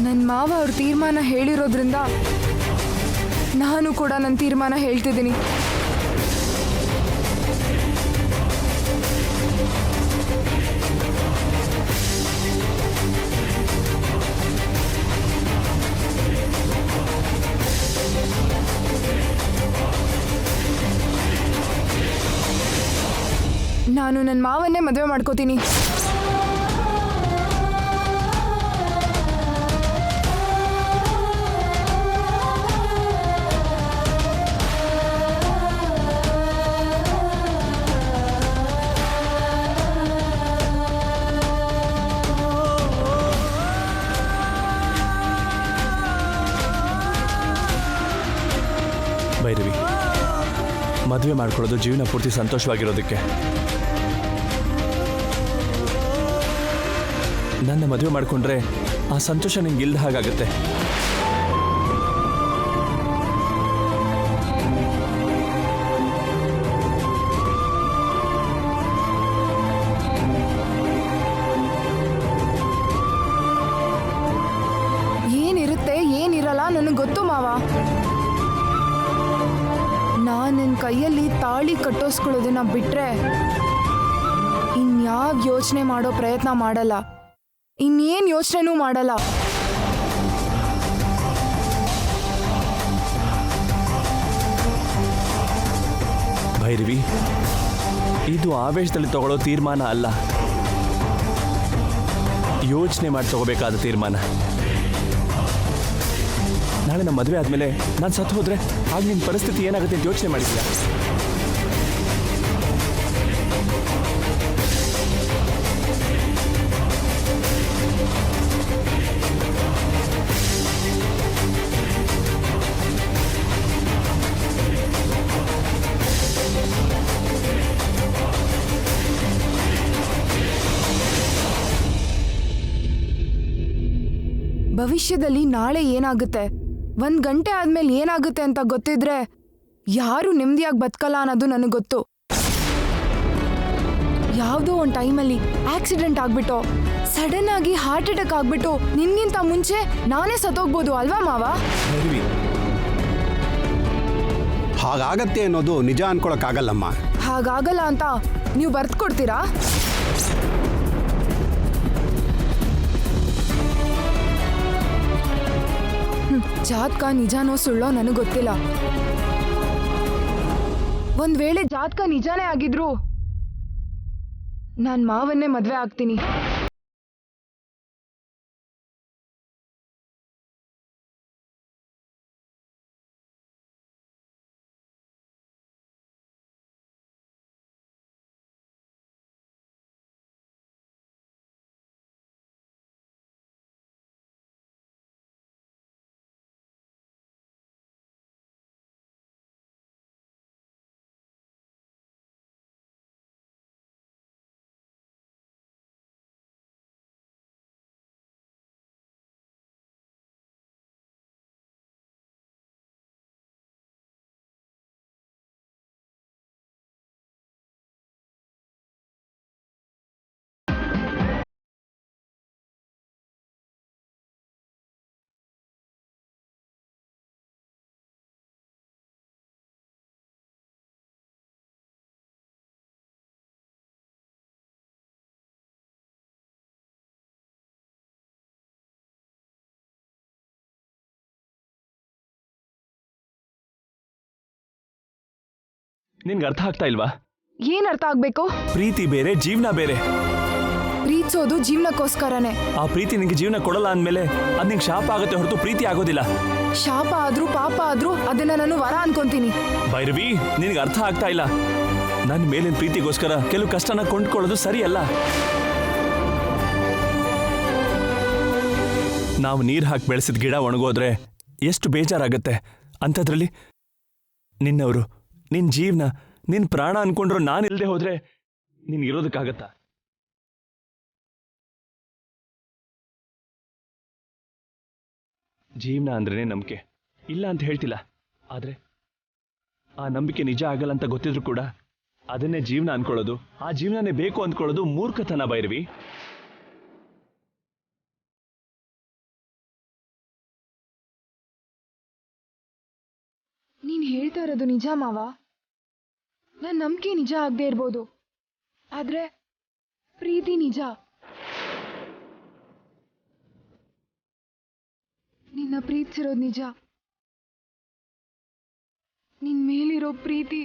ನನ್ನ ಮಾವ ಅವ್ರ ತೀರ್ಮಾನ ಹೇಳಿರೋದ್ರಿಂದ ನಾನು ಕೂಡ ನನ್ನ ತೀರ್ಮಾನ ಹೇಳ್ತಿದ್ದೀನಿ. ನಾನು ನನ್ನ ಮಾವನ್ನೇ ಮದುವೆ ಮಾಡ್ಕೋತೀನಿ. ಭೈರವಿ, ಮದುವೆ ಮಾಡ್ಕೊಳ್ಳೋದು ಜೀವನ ಪೂರ್ತಿ ಸಂತೋಷವಾಗಿರೋದಕ್ಕೆ. ನನ್ನ ಮದುವೆ ಮಾಡ್ಕೊಂಡ್ರೆ ಆ ಸಂತೋಷ ನಿಂಗೆ ಇಲ್ದ ಹಾಗಾಗತ್ತೆ. ಏನಿರುತ್ತೆ ಏನಿರಲ್ಲ ನನಗೆ ಗೊತ್ತು ಮಾವ. ನಾನು ನಿನ್ನ ಕೈಯಲ್ಲಿ ತಾಳಿ ಕಟ್ಟೋಸ್ಕೊಳ್ಳೋದನ್ನ ಬಿಟ್ರೆ ಇನ್ಯಾವ ಯೋಚನೆ ಮಾಡೋ ಪ್ರಯತ್ನ ಮಾಡಲ್ಲ, ಇನ್ನೇನು ಯೋಚನೆನೂ ಮಾಡಲ್ಲ. ಭೈರವಿ, ಇದು ಆವೇಶದಲ್ಲಿ ತಗೊಳ್ಳೋ ತೀರ್ಮಾನ ಅಲ್ಲ, ಯೋಚನೆ ಮಾಡಿ ತಗೋಬೇಕಾದ ತೀರ್ಮಾನ. ನಾಳೆ ನಮ್ಮ ಮದುವೆ ಆದಮೇಲೆ ನಾನು ಸತ್ತು ಹೋದ್ರೆ ಆಗ ನಿನ್ನ ಪರಿಸ್ಥಿತಿ ಏನಾಗುತ್ತೆ ಅಂತ ಯೋಚನೆ ಮಾಡಿದ್ಯಾ? ಭವಿಷ್ಯದಲ್ಲಿ ನಾಳೆ ಏನಾಗುತ್ತೆ, 1 ಗಂಟೆ ಆದ್ಮೇಲೆ ಏನಾಗುತ್ತೆ ಅಂತ ಗೊತ್ತಿದ್ರೆ ಯಾರು ನೆಮ್ಮದಿಯಾಗಿ ಬದುಕಲ್ಲ ಅನ್ನೋದು ನನಗೆ ಗೊತ್ತು. ಯಾವುದೋ ಒಂದು ಟೈಮಲ್ಲಿ ಆಕ್ಸಿಡೆಂಟ್ ಆಗ್ಬಿಟ್ಟು ಸಡನ್ ಆಗಿ ಹಾರ್ಟ್ ಅಟ್ಯಾಕ್ ಆಗ್ಬಿಟ್ಟು ನಿನ್ಗಿಂತ ಮುಂಚೆ ನಾನೇ ಸತ್ತೋಗ್ಬೋದು ಅಲ್ವಾ ಮಾವ? ಹಾಗಾಗತ್ತೆ ಅನ್ನೋದು ನಿಜ ಅನ್ಕೊಳಕ್ಕಾಗಲ್ಲಮ್ಮ. ಹಾಗಾಗಲ್ಲ ಅಂತ ನೀವು ಬರ್ದು ಕೊಡ್ತೀರಾ? ಜಾತಕ ನಿಜಾನೋ ಸುಳ್ಳೋ ನನಗೆ ಗೊತ್ತಿಲ್ಲ. ಒಂದ್ ವೇಳೆ ಜಾತಕ ನಿಜಾನೇ ಆಗಿದ್ರು ನಾನ್ ಮಾವನ್ನೇ ಮದ್ವೆ ಆಗ್ತೀನಿ. ನಿನ್ಗೆ ಅರ್ಥ ಆಗ್ತಾ ಇಲ್ವಾ? ಏನ್ ಅರ್ಥ ಆಗ್ಬೇಕು? ಪ್ರೀತಿ ಬೇರೆ, ಜೀವನ ಬೇರೆ. ಪ್ರೀತಿಸೋದು ಜೀವನಕ್ಕೋಸ್ಕರನೇ. ಆ ಪ್ರೀತಿ ನಿಂಗೆ ಜೀವನ ಕೊಡಲ್ಲ ಅಂದ್ಮೇಲೆ ಅದ್ ನಿಂಗೆ ಶಾಪ ಆಗುತ್ತೆ ಹೊರತು ಪ್ರೀತಿ ಆಗೋದಿಲ್ಲ. ಶಾಪ ಆದ್ರೂ ಪಾಪ ಆದ್ರೂ ಅದನ್ನ ನಾನು ವರ ಅನ್ಕೊಂತೀನಿ. ಭೈರವಿ, ನಿನ್ಗೆ ಅರ್ಥ ಆಗ್ತಾ ಇಲ್ಲ. ನನ್ನ ಮೇಲಿನ ಪ್ರೀತಿಗೋಸ್ಕರ ಕೆಲವು ಕಷ್ಟನ ಕೊಂಡ್ಕೊಳ್ಳೋದು ಸರಿಯಲ್ಲ. ನಾವು ನೀರು ಹಾಕಿ ಬೆಳೆಸಿದ ಗಿಡ ಒಣಗೋದ್ರೆ ಎಷ್ಟು ಬೇಜಾರಾಗತ್ತೆ. ಅಂಥದ್ರಲ್ಲಿ ನಿನ್ನವರು, ನಿನ್ನ ಜೀವನ, ನಿನ್ನ ಪ್ರಾಣ ಅನ್ಕೊಂಡ್ರು ನಾನಿಲ್ಲದೆ ಹೋದ್ರೆ ನೀನು ಇರೋದಕ್ಕಾಗತ್ತಾ? ಜೀವನ ಅಂದ್ರೇನೆ ನಂಬಿಕೆ, ಇಲ್ಲ ಅಂತ ಹೇಳ್ತಿಲ್ಲ. ಆದ್ರೆ ಆ ನಂಬಿಕೆ ನಿಜ ಆಗಲ್ಲ ಅಂತ ಗೊತ್ತಿದ್ರು ಕೂಡ ಅದನ್ನೇ ಜೀವನ ಅನ್ಕೊಳ್ಳೋದು, ಆ ಜೀವನನೇ ಬೇಕು ಅಂದ್ಕೊಳ್ಳೋದು ಮೂರ್ಖತನ ಭೈರವಿ. ನೀನ್ ಹೇಳ್ತಾ ಇರೋದು ನಿಜ ಮಾವ. ನನ್ನ ನಂಬಿಕೆ ನಿಜ ಆಗದೆ ಇರ್ಬೋದು, ಆದ್ರೆ ಪ್ರೀತಿ ನಿಜ. ನಿನ್ನ ಪ್ರೀತಿಸಿರೋದು ನಿಜ. ನಿನ್ ಮೇಲಿರೋ ಪ್ರೀತಿ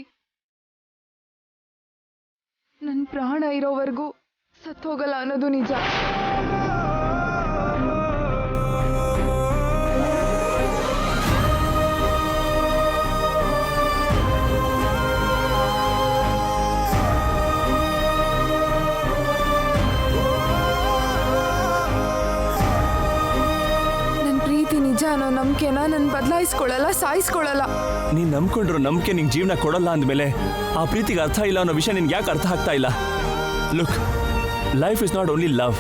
ನನ್ನ ಪ್ರಾಣ ಇರೋವರೆಗೂ ಸತ್ತೋಗಲ್ಲ ಅನ್ನೋದು ನಿಜ. ನಿಜ ಅನ್ನೋ ನಂಬಿಕೆನ ನಾನು ಬದಲಾಯಿಸ್ಕೊಳ್ಳಲ್ಲ, ಸಾಯಿಸ್ಕೊಳ್ಳಲ್ಲ. ನೀನ್ ನಂಬ್ಕೊಂಡ್ರು ನಂಬಿಕೆ ನಿಂಗೆ ಜೀವನ ಕೊಡಲ್ಲ ಅಂದಮೇಲೆ ಆ ಪ್ರೀತಿಗೆ ಅರ್ಥ ಇಲ್ಲ ಅನ್ನೋ ವಿಷಯ ನಿನ್ಗೆ ಯಾಕೆ ಅರ್ಥ ಆಗ್ತಾ ಇಲ್ಲ? Look, life is not only love,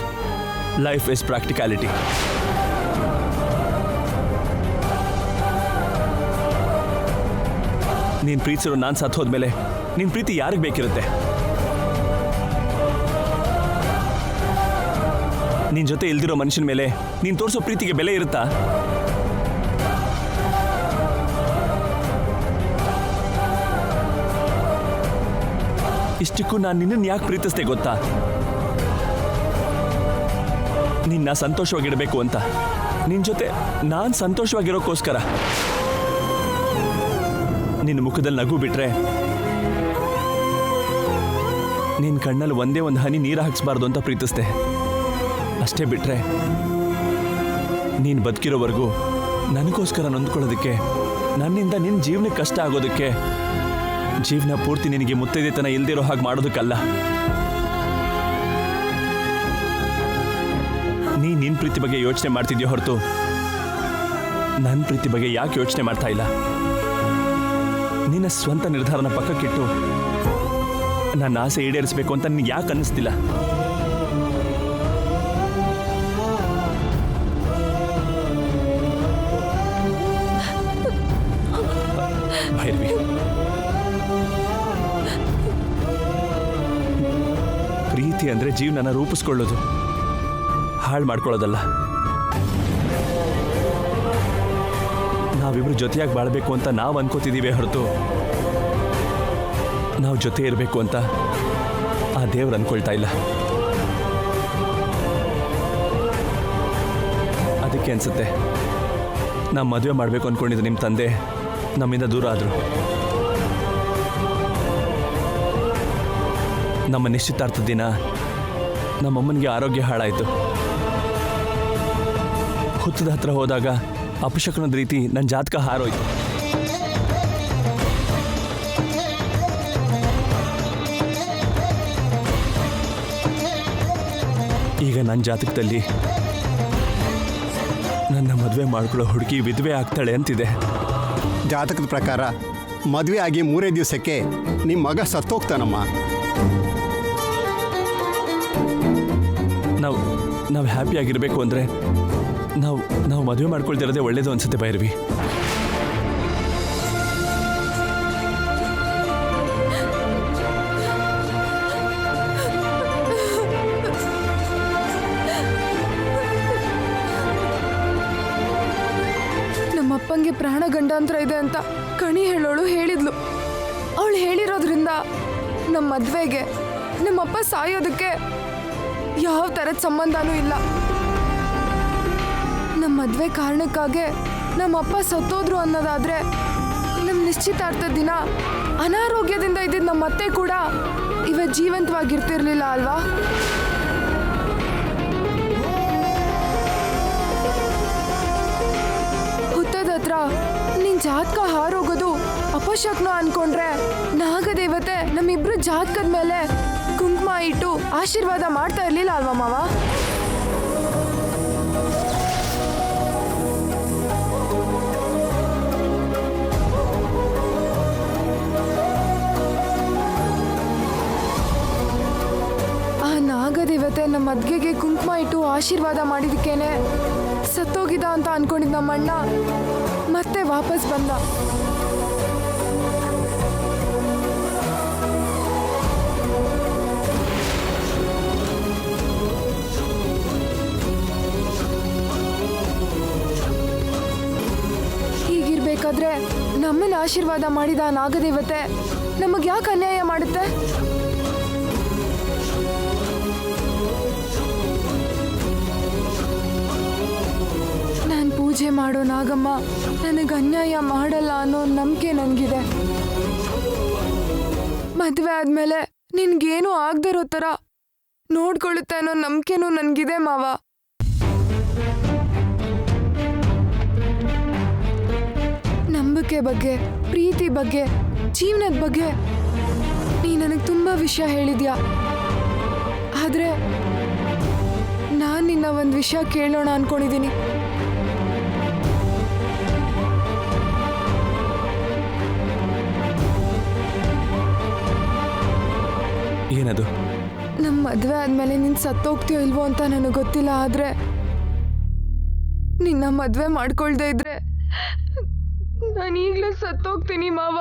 life is practicality. ನೀನ್ ಪ್ರೀತಿಸಿರೋ ನಾನು ಸತ್ತು ಹೋದ್ಮೇಲೆ ನಿನ್ ಪ್ರೀತಿ ಯಾರಿಗೆ ಬೇಕಿರುತ್ತೆ? ನಿನ್ ಜೊತೆ ಇಲ್ದಿರೋ ಮನುಷ್ಯನ ಮೇಲೆ ನೀನ್ ತೋರಿಸೋ ಪ್ರೀತಿಗೆ ಬೆಲೆ ಇರುತ್ತಾ? ಇಷ್ಟಕ್ಕೂ ನಾನು ನಿನ್ನನ್ನು ಯಾಕೆ ಪ್ರೀತಿಸ್ದೆ ಗೊತ್ತಾ? ನಿನ್ನ ಸಂತೋಷವಾಗಿಡಬೇಕು ಅಂತ, ನಿನ್ನ ಜೊತೆ ನಾನು ಸಂತೋಷವಾಗಿರೋಕ್ಕೋಸ್ಕರ. ನಿನ್ನ ಮುಖದಲ್ಲಿ ನಗು ಬಿಟ್ರೆ, ನಿನ್ನ ಕಣ್ಣಲ್ಲಿ ಒಂದೇ ಒಂದು ಹನಿ ನೀರು ಹಾಕಿಸ್ಬಾರ್ದು ಅಂತ ಪ್ರೀತಿಸ್ದೆ. ಅಷ್ಟೇ ಬಿಟ್ರೆ ನೀನು ಬದುಕಿರೋವರೆಗೂ ನನಗೋಸ್ಕರ ನೊಂದ್ಕೊಳ್ಳೋದಕ್ಕೆ, ನನ್ನಿಂದ ನಿನ್ನ ಜೀವನಕ್ಕೆ ಕಷ್ಟ ಆಗೋದಕ್ಕೆ, ಜೀವನ ಪೂರ್ತಿ ನಿನಗೆ ಮುತ್ತೈದೆತನ ಇಲ್ದಿರೋ ಹಾಗೆ ಮಾಡೋದಕ್ಕಲ್ಲ. ನಿನ್ನ ಪ್ರೀತಿ ಬಗ್ಗೆ ಯೋಚನೆ ಮಾಡ್ತಿದ್ಯೋ ಹೊರತು ನನ್ನ ಪ್ರೀತಿ ಬಗ್ಗೆ ಯಾಕೆ ಯೋಚನೆ ಮಾಡ್ತಾ ಇಲ್ಲ? ನಿನ್ನ ಸ್ವಂತ ನಿರ್ಧಾರನ ಪಕ್ಕಕ್ಕಿಟ್ಟು ನನ್ನ ಆಸೆ ಈಡೇರಿಸಬೇಕು ಅಂತ ನಿನಗೆ ಯಾಕೆ ಅನ್ನಿಸ್ತಿಲ್ಲ? ಭೈರವಿ, ಪ್ರೀತಿ ಅಂದ್ರೆ ಜೀವನನ ರೂಪಿಸ್ಕೊಳ್ಳೋದು, ಹಾಳು ಮಾಡ್ಕೊಳ್ಳೋದಲ್ಲ. ನಾವಿಬ್ರು ಜೊತೆಯಾಗಿ ಬಾಳ್ಬೇಕು ಅಂತ ನಾವು ಅನ್ಕೋತಿದ್ದೀವಿ ಹೊರತು ನಾವು ಜೊತೆ ಇರಬೇಕು ಅಂತ ಆ ದೇವ್ರು ಅನ್ಕೊಳ್ತಾ ಇಲ್ಲ. ಅದಕ್ಕೆ ಅನ್ಸುತ್ತೆ ನಾವು ಮದುವೆ ಮಾಡಬೇಕು ಅನ್ಕೊಂಡಿದ್ದು ನಿಮ್ಮ ತಂದೆ ನಮ್ಮಿಂದ ದೂರ ಆದರು. ನಮ್ಮ ನಿಶ್ಚಿತಾರ್ಥದ ದಿನ ನಮ್ಮಮ್ಮನಿಗೆ ಆರೋಗ್ಯ ಹಾಳಾಯಿತು. ಹುತ್ತದ ಹತ್ರ ಹೋದಾಗ ಅಪಶಕನದ ರೀತಿ ನನ್ನ ಜಾತಕ ಹಾರೋಯ್ತು. ಈಗ ನನ್ನ ಜಾತಕದಲ್ಲಿ ನನ್ನ ಮದುವೆ ಮಾಡ್ಕೊಳ್ಳೋ ಹುಡುಗಿ ವಿಧವೆ ಆಗ್ತಾಳೆ ಅಂತಿದೆ. ಜಾತಕದ ಪ್ರಕಾರ ಮದುವೆ ಆಗಿ 3 ದಿವಸಕ್ಕೆ ನಿಮ್ಮ ಮಗ ಸತ್ತೋಗ್ತಾನಮ್ಮ. ನಾವು ಹ್ಯಾಪಿಯಾಗಿರಬೇಕು ಅಂದರೆ ನಾವು ಮದುವೆ ಮಾಡ್ಕೊಳ್ತಿರೋದೇ ಒಳ್ಳೇದು ಅನ್ಸುತ್ತೆ ಭೈರವಿ. ನಮ್ಮಪ್ಪಂಗೆ ಪ್ರಾಣ ಗಂಡಾಂತರ ಇದೆ ಅಂತ ಕಣಿ ಹೇಳೋಳು ಹೇಳಿದ್ಲು. ಅವಳು ಹೇಳಿರೋದ್ರಿಂದ ನಮ್ಮ ಮದ್ವೆಗೆ ನಮ್ಮಪ್ಪ ಸಾಯೋದಕ್ಕೆ ಯಾವ ಥರದ ಸಂಬಂಧನೂ ಇಲ್ಲ. ನಮ್ಮ ಮದ್ವೆ ಕಾರಣಕ್ಕಾಗೆ ನಮ್ಮಪ್ಪ ಸತ್ತೋದ್ರು ಅನ್ನೋದಾದ್ರೆ, ನಮ್ಮ ನಿಶ್ಚಿತಾರ್ಥದ ದಿನ ಅನಾರೋಗ್ಯದಿಂದ ಇದ್ದಿದ್ದ ನಮ್ಮ ಅತ್ತೆ ಕೂಡ ಇವತ್ತು ಜೀವಂತವಾಗಿರ್ತಿರ್ಲಿಲ್ಲ ಅಲ್ವಾ? ಹುತ್ತದ ಹತ್ರ ನಿನ್ ಜಾತಕ ಹಾರೋಗೋದು ಅಪಶಕ್ನ ಅನ್ಕೊಂಡ್ರೆ, ನಾಗದೇವತೆ ನಮ್ಮಿಬ್ರು ಜಾತಕದ ಮೇಲೆ ಕುಂಕುಮ ಇಟ್ಟು ಆಶೀರ್ವಾದ ಮಾಡ್ತಾ ಇರ್ಲಿಲ್ಲ ಅಲ್ವಾ ಮಾವ? ಆ ನಾಗದೇವತೆ ನಮ್ಮ ಮದ್ಗೆಗೆ ಕುಂಕುಮ ಇಟ್ಟು ಆಶೀರ್ವಾದ ಮಾಡಿದಕ್ಕೇನೆ ಸತ್ತೋಗಿದ ಅಂತ ಅನ್ಕೊಂಡಿದ್ ನಮ್ಮಣ್ಣ ಮತ್ತೆ ವಾಪಸ್ ಬಂದ. ಇರ್ಬೇಕಾದ್ರೆ ನಮ್ಮನ್ನ ಆಶೀರ್ವಾದ ಮಾಡಿದ ಆ ನಾಗದೇವತೆ ನಮಗ್ ಯಾಕೆ ಅನ್ಯಾಯ ಮಾಡುತ್ತೆ? ನಾನು ಪೂಜೆ ಮಾಡೋ ನಾಗಮ್ಮ ನನಗೆ ಅನ್ಯಾಯ ಮಾಡಲ್ಲ ಅನ್ನೋ ನಂಬಿಕೆ ನನಗಿದೆ. ಮದುವೆ ಆದ್ಮೇಲೆ ನಿನ್ಗೇನು ಆಗದೆ ಇರೋ ಥರ ನೋಡ್ಕೊಳ್ಳುತ್ತೆ ಅನ್ನೋ ನಂಬಿಕೆನೂ ನನಗಿದೆ ಮಾವ. ನಂಬಿಕೆ ಬಗ್ಗೆ, ಪ್ರೀತಿ ಬಗ್ಗೆ, ಜೀವನದ ಬಗ್ಗೆ ನೀ ನನಗೆ ತುಂಬ ವಿಷಯ ಹೇಳಿದ್ಯಾ. ಆದರೆ ನಾನು ನಿನ್ನ ಒಂದು ವಿಷಯ ಕೇಳೋಣ ಅನ್ಕೊಂಡಿದ್ದೀನಿ. ಏನದು? ನಮ್ಮ ಮದುವೆ ಆದ್ಮೇಲೆ ನೀನು ಸತ್ತೋಗ್ತೀಯೋ ಇಲ್ವೋ ಅಂತ ನನಗೆ ಗೊತ್ತಿಲ್ಲ. ಆದರೆ ನಿನ್ನ ಮದುವೆ ಮಾಡ್ಕೊಳ್ದೇ ಇದ್ರೆ ನಾನು ಈಗಲೇ ಸತ್ತೋಗ್ತೀನಿ ಮಾವ.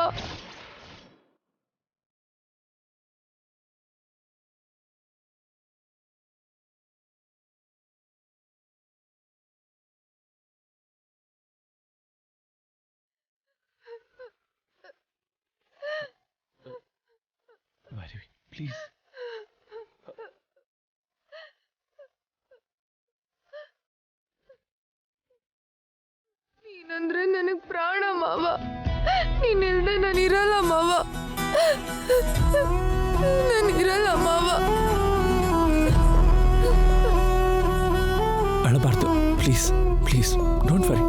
ಪ್ಲೀಸ್. ನೀನಂದ್ರೆ ನನಗೆ ಪ್ರಾಣ ಮಾವ. ನೀನಿಲ್ದೆ ನಾನಿರಲ್ಲ ಮಾವ, ನಾನಿರಲ್ಲ ಮಾವ. ಅಳಬಾರ್ದು, please please, don't worry.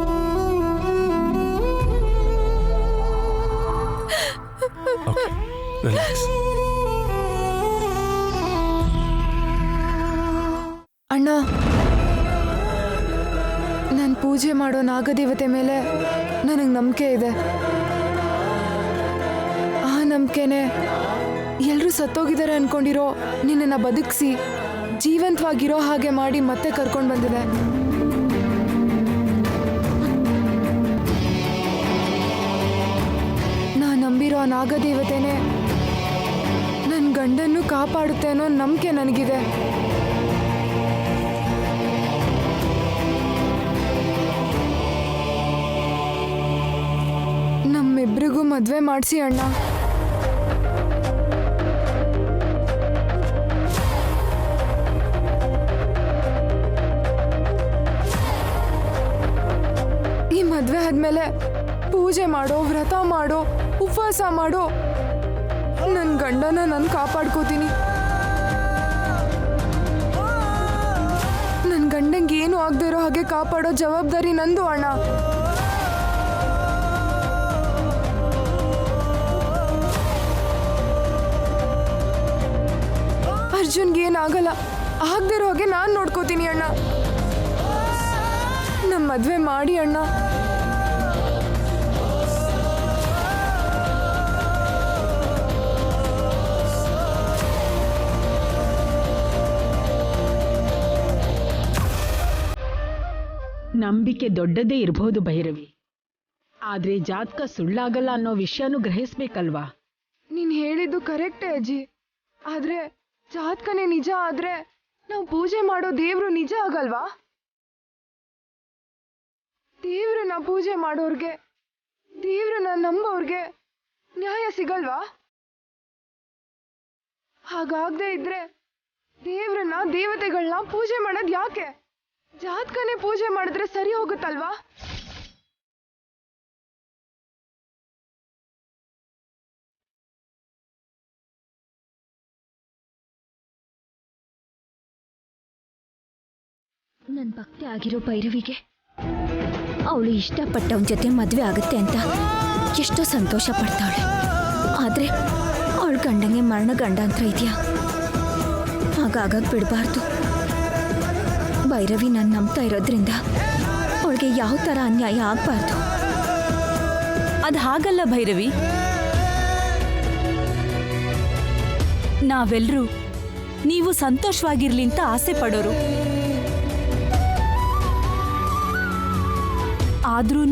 Okay, relax. ಅಣ್ಣ, ನಾನು ಪೂಜೆ ಮಾಡೋ ನಾಗದೇವತೆ ಮೇಲೆ ನನಗೆ ನಂಬಿಕೆ ಇದೆ. ಆ ನಂಬಿಕೆನೆ ಎಲ್ಲರೂ ಸತ್ತೋಗಿದ್ದಾರೆ ಅನ್ಕೊಂಡಿರೋ ನಿನ್ನನ್ನು ಬದುಕಿಸಿ ಜೀವಂತವಾಗಿರೋ ಹಾಗೆ ಮಾಡಿ ಮತ್ತೆ ಕರ್ಕೊಂಡು ಬಂದಿದೆ. ನಾ ನಂಬಿರೋ ಆ ನಾಗದೇವತೆನೇ ನನ್ನ ಗಂಡನ್ನು ಕಾಪಾಡುತ್ತೆ ಅನ್ನೋ ನಂಬಿಕೆ ನನಗಿದೆ. ನಮ್ಮಿಬ್ರಿಗೂ ಮದುವೆ ಮಾಡಿಸಿ ಅಣ್ಣ. ಈ ಮದುವೆ ಆದ್ಮೇಲೆ ಪೂಜೆ ಮಾಡೋ, ವ್ರತ ಮಾಡೋ, ಉಪವಾಸ ಮಾಡೋ, ನನ್ನ ಗಂಡನ ನಾನು ಕಾಪಾಡ್ಕೋತೀನಿ. ನನ್ನ ಗಂಡಂಗೆ ಏನು ಆಗದೆ ಇರೋ ಹಾಗೆ ಕಾಪಾಡೋ ಜವಾಬ್ದಾರಿ ನಂದು ಅಣ್ಣ. ಅರ್ಜುನ್ಗೆ ಏನಾಗಲ್ಲ, ಆಗದೆ ಇರೋ ಹಾಗೆ ನಾನು ನೋಡ್ಕೋತೀನಿ ಅಣ್ಣ. ನಮ್ಮ ಮದುವೆ ಮಾಡಿ ಅಣ್ಣ. ನಂಬಿಕೆ ದೊಡ್ಡದೇ ಇರಬಹುದು ಭೈರವಿ, ಆದ್ರೆ ಜಾತಕ ಸುಳ್ಳಾಗಲ್ಲ ಅನ್ನೋ ವಿಷಯನೂ ಗ್ರಹಿಸ್ಬೇಕಲ್ವಾ? ನೀನ್ ಹೇಳಿದ್ದು ಕರೆಕ್ಟೇ ಅಜ್ಜಿ. ಆದ್ರೆ ಜಾತಕನೇ ನಿಜ ಆದ್ರೆ ನಾವು ಪೂಜೆ ಮಾಡೋ ದೇವ್ರು ನಿಜ ಆಗಲ್ವಾ? ದೇವ್ರನ್ನ ಪೂಜೆ ಮಾಡೋರ್ಗೆ, ದೇವ್ರನ್ನ ನಂಬೋರ್ಗೆ ನ್ಯಾಯ ಸಿಗಲ್ವಾ? ಹಾಗಾಗದೆ ಇದ್ರೆ ದೇವ್ರನ್ನ, ದೇವತೆಗಳನ್ನ ಪೂಜೆ ಮಾಡೋದು ಯಾಕೆ? ಜಾತಕನೇ ಪೂಜೆ ಮಾಡಿದ್ರೆ ಸರಿ ಹೋಗುತ್ತಲ್ವಾ? ನನ್ನ ಭಕ್ತಿ ಆಗಿರೋ ಭೈರವಿಗೆ ಅವಳು ಇಷ್ಟಪಟ್ಟವನ ಜೊತೆ ಮದುವೆ ಆಗುತ್ತೆ ಅಂತ ಎಷ್ಟೋ ಸಂತೋಷ ಪಡ್ತಾವಳೆ. ಆದರೆ ಅವಳ ಗಂಡಂಗೆ ಮರಣ ಗಂಡಾಂತರ ಇದೆಯಾ? ಹಾಗಾಗಕ್ಕೆ ಬಿಡಬಾರ್ದು. ಭೈರವಿ ನಾನು ನಂಬ್ತಾ ಇರೋದ್ರಿಂದ ಅವಳಿಗೆ ಯಾವ ಥರ ಅನ್ಯಾಯ ಆಗಬಾರ್ದು. ಅದು ಹಾಗಲ್ಲ ಭೈರವಿ, ನಾವೆಲ್ಲರೂ ನೀವು ಸಂತೋಷವಾಗಿರ್ಲಿ ಅಂತ ಆಸೆ ಪಡೋರು. ಆದ್ರೂ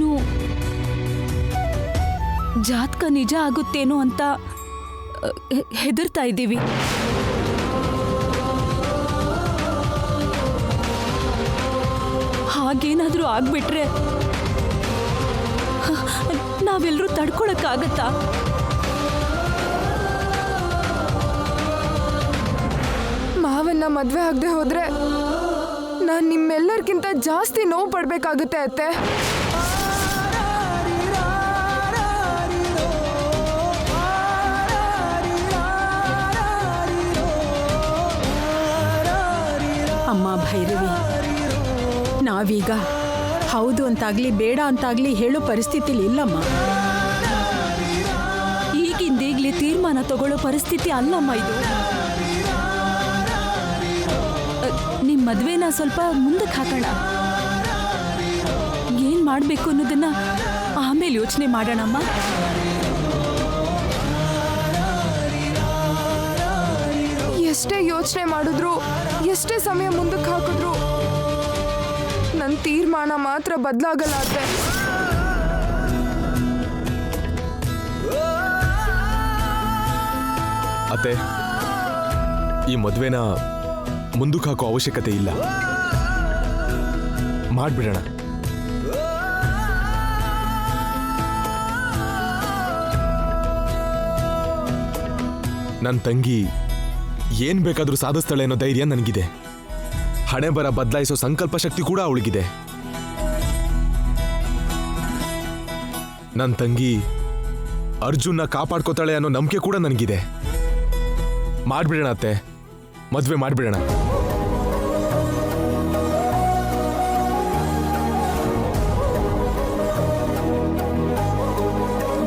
ಜಾತಕ ನಿಜ ಆಗುತ್ತೇನೋ ಅಂತ ಹೆದರ್ತಾ ಇದ್ದೀವಿ. ಹಾಗೇನಾದ್ರೂ ಆಗ್ಬಿಟ್ರೆ ನಾವೆಲ್ಲರೂ ತಡ್ಕೊಳಕ್ಕಾಗತ್ತಾ? ಮಾವನ್ನ ಮದ್ವೆ ಆಗದೆ ಹೋದ್ರೆ ನಾನು ನಿಮ್ಮೆಲ್ಲರಿಗಿಂತ ಜಾಸ್ತಿ ನೋವು ಪಡ್ಬೇಕಾಗುತ್ತೆ ಅತ್ತೆ. ಅಮ್ಮ ಭೈರವಿ, ನಾವೀಗ ಹೌದು ಅಂತಾಗ್ಲಿ ಬೇಡ ಅಂತಾಗ್ಲಿ ಹೇಳೋ ಪರಿಸ್ಥಿತಿಲಿ ಇಲ್ಲಮ್ಮ. ಈಗಿಂದೀಗ್ಲೇ ತೀರ್ಮಾನ ತಗೊಳ್ಳೋ ಪರಿಸ್ಥಿತಿ ಅಲ್ಲಮ್ಮ ಇದು. ನಿಮ್ ಮದ್ವೆನ ಸ್ವಲ್ಪ ಮುಂದಕ್ಕೆ ಹಾಕೋಣ. ಏನ್ ಮಾಡ್ಬೇಕು ಅನ್ನೋದನ್ನ ಆಮೇಲೆ ಯೋಚನೆ ಮಾಡೋಣಮ್ಮ. ಎಷ್ಟೇ ಯೋಚನೆ ಮಾಡಿದ್ರು, ಎಷ್ಟೇ ಸಮಯ ಮುಂದಕ್ಕೆ ಹಾಕಿದ್ರು ನನ್ನ ತೀರ್ಮಾನ ಮಾತ್ರ ಬದಲಾಗಲ್ಲ ಅತ್ತೆ. ಅತ್ತೆ, ಈ ಮದ್ವೆನ ಮುಂದಕ್ಕೆ ಹಾಕೋ ಅವಶ್ಯಕತೆ ಇಲ್ಲ, ಮಾಡ್ಬಿಡೋಣ. ನನ್ನ ತಂಗಿ ಏನ್ ಬೇಕಾದ್ರೂ ಸಾಧಿಸ್ತಾಳೆ ಅನ್ನೋ ಧೈರ್ಯ ನನಗಿದೆ. ಹಣೆ ಬರ ಬದಲಾಯಿಸೋ ಸಂಕಲ್ಪ ಶಕ್ತಿ ಕೂಡ ಅವಳಿಗಿದೆ. ನನ್ನ ತಂಗಿ ಅರ್ಜುನ್ನ ಕಾಪಾಡ್ಕೋತಾಳೆ ಅನ್ನೋ ನಂಬಿಕೆ ಕೂಡ ನನಗಿದೆ. ಮಾಡ್ಬಿಡೋಣ ಅತ್ತೆ, ಮದ್ವೆ ಮಾಡ್ಬಿಡೋಣ.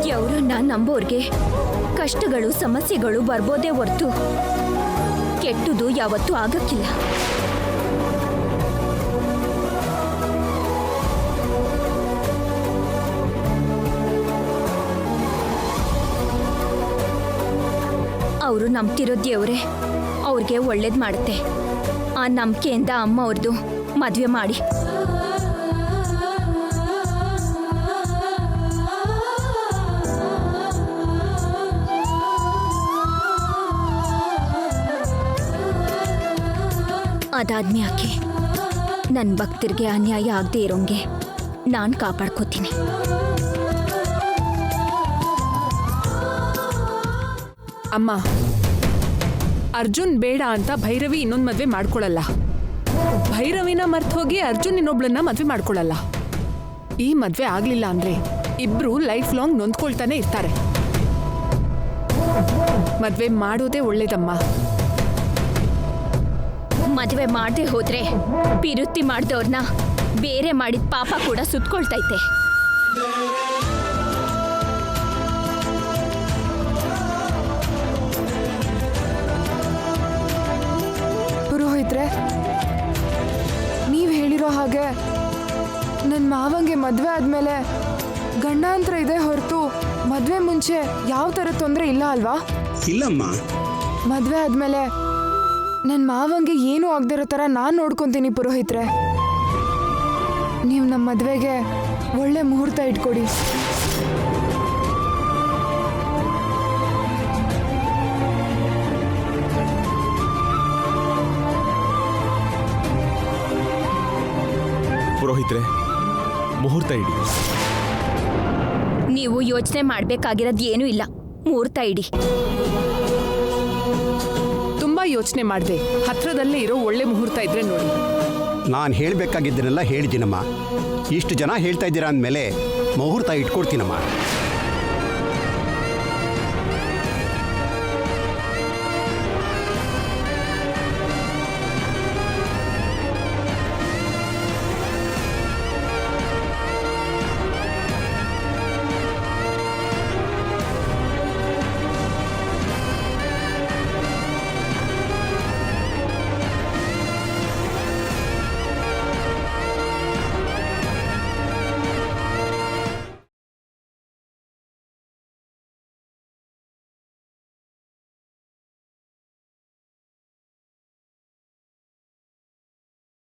ದೇವ್ರನ್ನ ನಂಬೋರ್ಗೆ ಕಷ್ಟಗಳು ಸಮಸ್ಯೆಗಳು ಬರ್ಬೋದೇ ಹೊರ್ತು ಕೆಟ್ಟದು ಯಾವತ್ತೂ ಆಗಕ್ಕಿಲ್ಲ. ಅವರು ನಂಬ್ತಿರೋ ದೇವ್ರೆ ಅವ್ರಿಗೆ ಒಳ್ಳೇದು ಮಾಡುತ್ತೆ. ಆ ನಂಬಿಕೆಯಿಂದ ಅಮ್ಮ ಅವ್ರದ್ದು ಮದುವೆ ಮಾಡಿ. ಅದಾದ್ಮ್ಯಾಕೆ ನನ್ನ ಭಕ್ತರಿಗೆ ಅನ್ಯಾಯ ಆಗದೆ ಇರೋಂಗೆ ನಾನು ಕಾಪಾಡ್ಕೋತೀನಿ. ಅಮ್ಮ, ಅರ್ಜುನ್ ಬೇಡ ಅಂತ ಭೈರವಿ ಇನ್ನೊಂದು ಮದ್ವೆ ಮಾಡ್ಕೊಳ್ಳಲ್ಲ. ಭೈರವಿನ ಮರ್ತು ಹೋಗಿ ಅರ್ಜುನ್ ಇನ್ನೊಬ್ಳನ್ನ ಮದ್ವೆ ಮಾಡ್ಕೊಳ್ಳಲ್ಲ. ಈ ಮದ್ವೆ ಆಗ್ಲಿಲ್ಲ ಅಂದ್ರೆ ಇಬ್ರು ಲೈಫ್ ಲಾಂಗ್ ನೊಂದ್ಕೊಳ್ತಾನೆ ಇರ್ತಾರೆ. ಮದ್ವೆ ಮಾಡೋದೇ ಒಳ್ಳೇದಮ್ಮ. ಮದುವೆ ಮಾಡದೆ ಹೋದ್ರೆ ಪಿರುತ್ತಿ ಮಾಡ್ದವ್ರನ್ನ ಬೇರೆ ಮಾಡಿದ ಪಾಪ ಕೂಡ ಸುತ್ಕೊಳ್ತೈತೆ. ಪುರೋಹಿತ್ರೆ, ನೀವು ಹೇಳಿರೋ ಹಾಗೆ ನನ್ನ ಮಾವಂಗೆ ಮದುವೆ ಆದಮೇಲೆ ಗಂಡಾಂತರ ಇದೆ ಹೊರತು ಮದುವೆ ಮುಂಚೆ ಯಾವ ಥರ ತೊಂದರೆ ಇಲ್ಲ ಅಲ್ವಾ? ಇಲ್ಲಮ್ಮ. ಮದುವೆ ಆದಮೇಲೆ ನನ್ನ ಮಾವಂಗೆ ಏನೂ ಆಗದಿರೋ ಥರ ನಾನು ನೋಡ್ಕೊತೀನಿ ಪುರೋಹಿತ್ರೆ. ನೀವು ನಮ್ಮ ಮದುವೆಗೆ ಒಳ್ಳೆ ಮುಹೂರ್ತ ಇಟ್ಕೊಡಿ. ಪುರೋಹಿತ್ರೆ, ಮುಹೂರ್ತ ಇಡಿ. ನೀವು ಯೋಚನೆ ಮಾಡ್ಬೇಕಾಗಿರೋದು ಏನೂ ಇಲ್ಲ, ಮುಹೂರ್ತ ಇಡಿ. ತುಂಬಾ ಯೋಚನೆ ಮಾಡಿದೆ. ಹತ್ರದಲ್ಲೇ ಇರೋ ಒಳ್ಳೆ ಮುಹೂರ್ತ ಇದ್ರೆ ನೋಡಿ. ನಾನು ಹೇಳಬೇಕಾಗಿದ್ದನ್ನೆಲ್ಲ ಹೇಳಿದ್ದೀನಮ್ಮ. ಇಷ್ಟು ಜನ ಹೇಳ್ತಾ ಇದ್ದೀರಾ ಅಂದಮೇಲೆ ಮುಹೂರ್ತ ಇಟ್ಕೊಡ್ತೀನಮ್ಮ.